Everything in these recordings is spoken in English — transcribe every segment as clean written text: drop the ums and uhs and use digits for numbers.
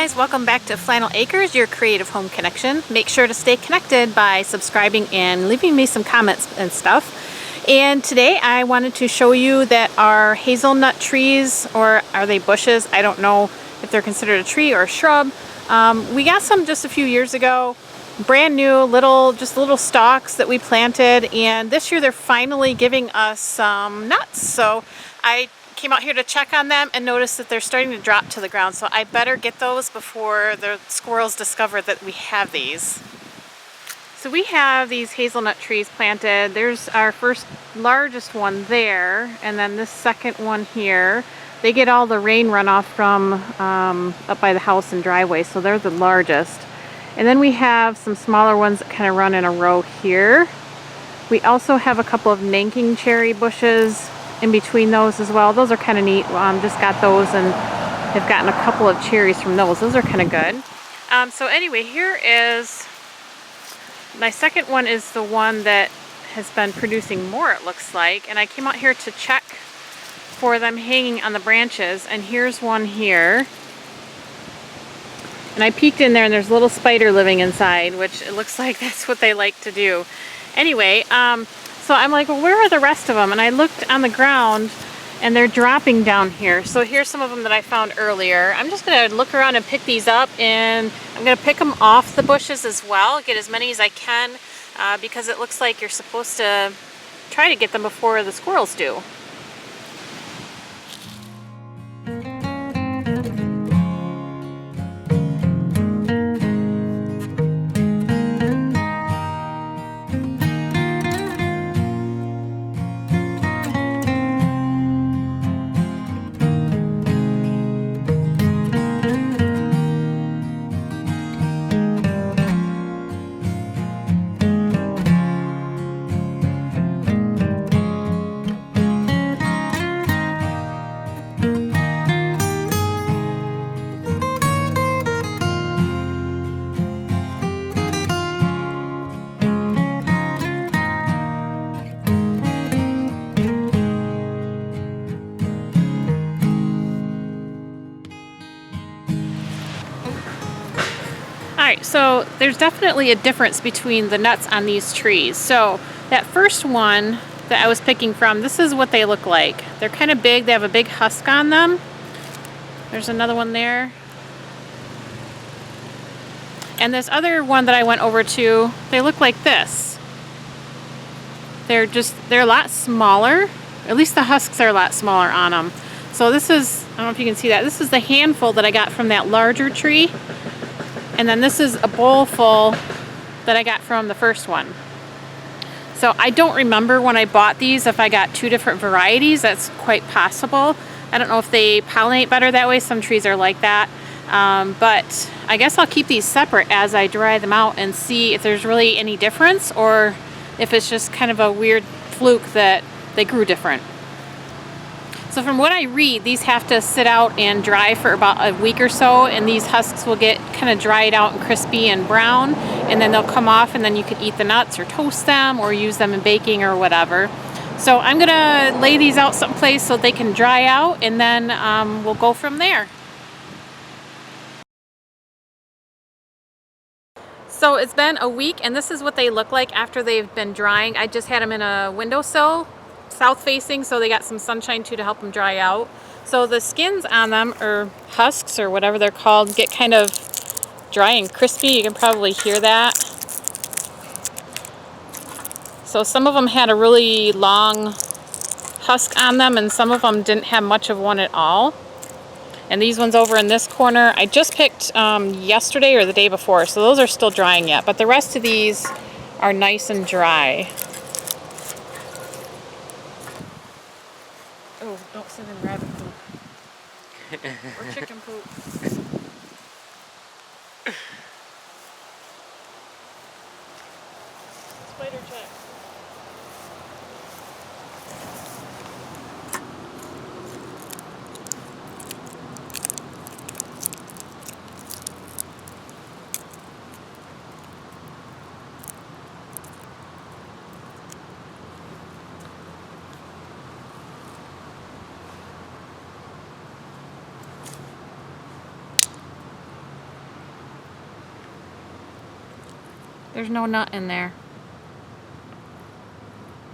guys, welcome back to Flannel Acres, your creative home connection. Make sure to stay connected by subscribing and leaving me some comments and stuff. And today I wanted to show you that our hazelnut trees, or are they bushes? I don't know if they're considered a tree or a shrub. We got some just a few years ago, brand new, just little stalks that we planted, and this year they're finally giving us some nuts. So I came out here to check on them and noticed that they're starting to drop to the ground, so I better get those before the squirrels discover that we have these. So we have these hazelnut trees planted. There's our first largest one there, and then this second one here. They get all the rain runoff from up by the house and driveway, so they're the largest. And then we have some smaller ones that kind of run in a row here. We also have a couple of Nanking cherry bushes in between those as well. Those are kind of neat. Just got those and have gotten a couple of cherries from those. Those are kind of good. So anyway, here is my second one, is the one that has been producing more, it looks like. And I came out here to check for them hanging on the branches, and here's one here. And I peeked in there and there's a little spider living inside, which it looks like that's what they like to do. Anyway, so I'm like, well, where are the rest of them? And I looked on the ground and they're dropping down here. So here's some of them that I found earlier. I'm just gonna look around and pick these up, and I'm gonna pick them off the bushes as well, get as many as I can, because it looks like you're supposed to try to get them before the squirrels do. Alright, so there's definitely a difference between the nuts on these trees. So that first one that I was picking from, this is what they look like. They're kind of big, they have a big husk on them. There's another one there. And this other one that I went over to, they look like this. They're a lot smaller. At least the husks are a lot smaller on them. So this is, I don't know if you can see that, this is the handful that I got from that larger tree. And then this is a bowl full that I got from the first one. So I don't remember when I bought these if I got two different varieties. That's quite possible. I don't know if they pollinate better that way. Some trees are like that. But I guess I'll keep these separate as I dry them out and see if there's really any difference, or if it's just kind of a weird fluke that they grew different. So from what I read, these have to sit out and dry for about a week or so, and these husks will get kind of dried out and crispy and brown, and then they'll come off, and then you could eat the nuts or toast them or use them in baking or whatever. So I'm gonna lay these out someplace so they can dry out, and then we'll go from there. So it's been a week, and this is what they look like after they've been drying. I just had them in a windowsill, south facing, so they got some sunshine too to help them dry out. So the skins on them, or husks or whatever they're called, get kind of dry and crispy. You can probably hear that. So some of them had a really long husk on them, and some of them didn't have much of one at all. And these ones over in this corner, I just picked yesterday or the day before, so those are still drying yet. But the rest of these are nice and dry. Oh, don't send in rabbit poop. Or chicken poop. Spider check. There's no nut in there.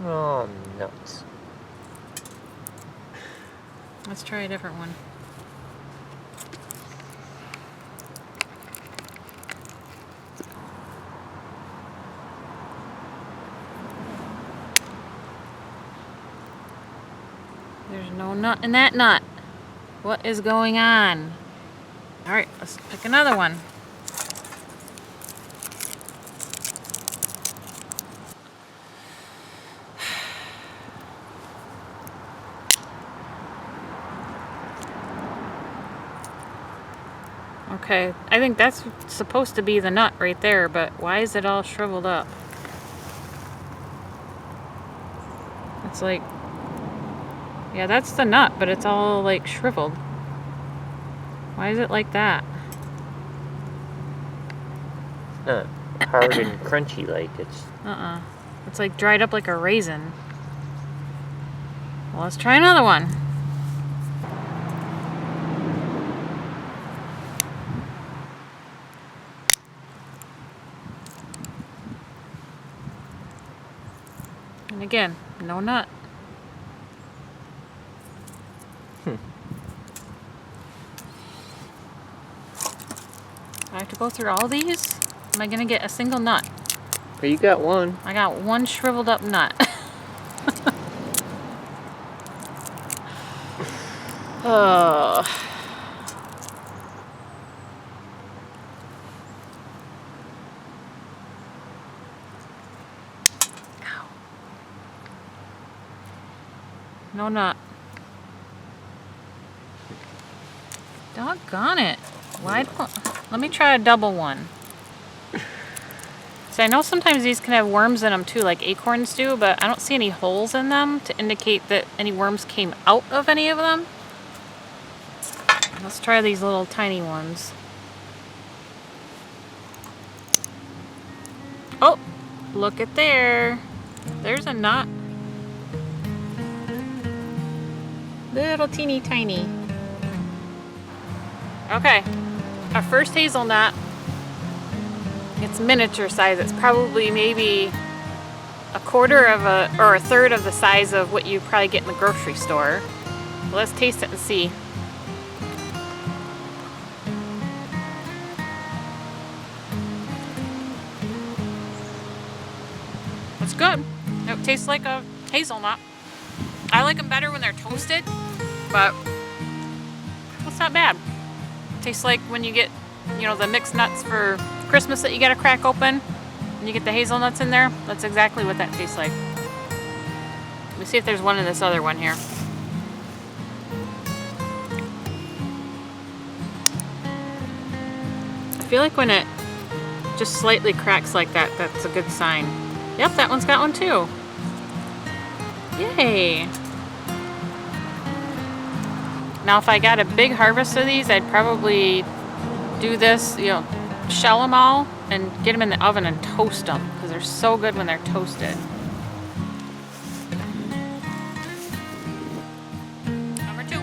Oh, nuts. Let's try a different one. There's no nut in that nut. What is going on? All right, let's pick another one. Okay, I think that's supposed to be the nut right there, but why is it all shriveled up? It's like, yeah, that's the nut, but it's all like shriveled. Why is it like that? It's not hard and crunchy like it's... It's like dried up like a raisin. Well, let's try another one. And again, no nut. I have to go through all these? Am I gonna get a single nut? But you got one. I got one shriveled up nut. Oh. Ow. No nut. Doggone it. Why don't... Let me try a double one. So I know sometimes these can have worms in them too, like acorns do, but I don't see any holes in them to indicate that any worms came out of any of them. Let's try these little tiny ones. Oh, look at there. There's a nut. Little teeny tiny. Okay, our first hazelnut. It's miniature size. It's probably maybe a quarter of or a third of the size of what you probably get in the grocery store. So let's taste it and see. It's good. It tastes like a hazelnut. I like them better when they're toasted, but it's not bad. Tastes like when you get, you know, the mixed nuts for Christmas that you gotta crack open and you get the hazelnuts in there. That's exactly what that tastes like. Let me see if there's one in this other one here. I feel like when it just slightly cracks like that, that's a good sign. Yep, that one's got one too. Yay! Now if I got a big harvest of these, I'd probably do this, you know, shell them all and get them in the oven and toast them because they're so good when they're toasted. Number 2.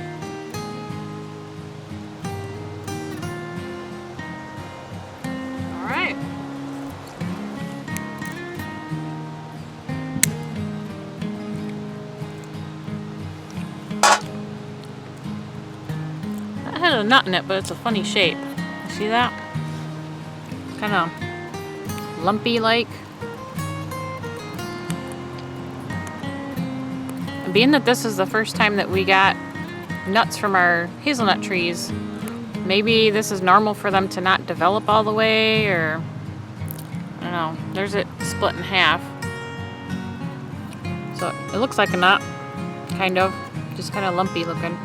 All right. That has a nut in it, but it's a funny shape. See that? Kind of lumpy like. And being that this is the first time that we got nuts from our hazelnut trees, maybe this is normal for them to not develop all the way, or I don't know. There's it split in half. So it looks like a nut, kind of, just kind of lumpy looking.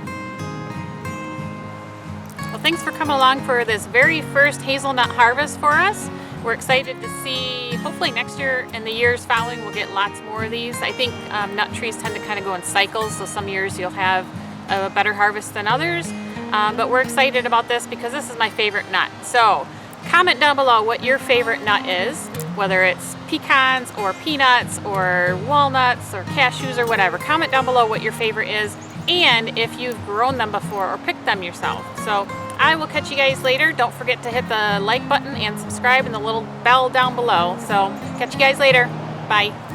Well, thanks for coming along for this very first hazelnut harvest for us. We're excited to see, hopefully next year and the years following we'll get lots more of these. I think nut trees tend to kind of go in cycles, so some years you'll have a better harvest than others. But we're excited about this because this is my favorite nut. So comment down below what your favorite nut is, whether it's pecans or peanuts or walnuts or cashews or whatever. Comment down below what your favorite is and if you've grown them before or picked them yourself. So I will catch you guys later. Don't forget to hit the like button and subscribe and the little bell down below. So catch you guys later. Bye.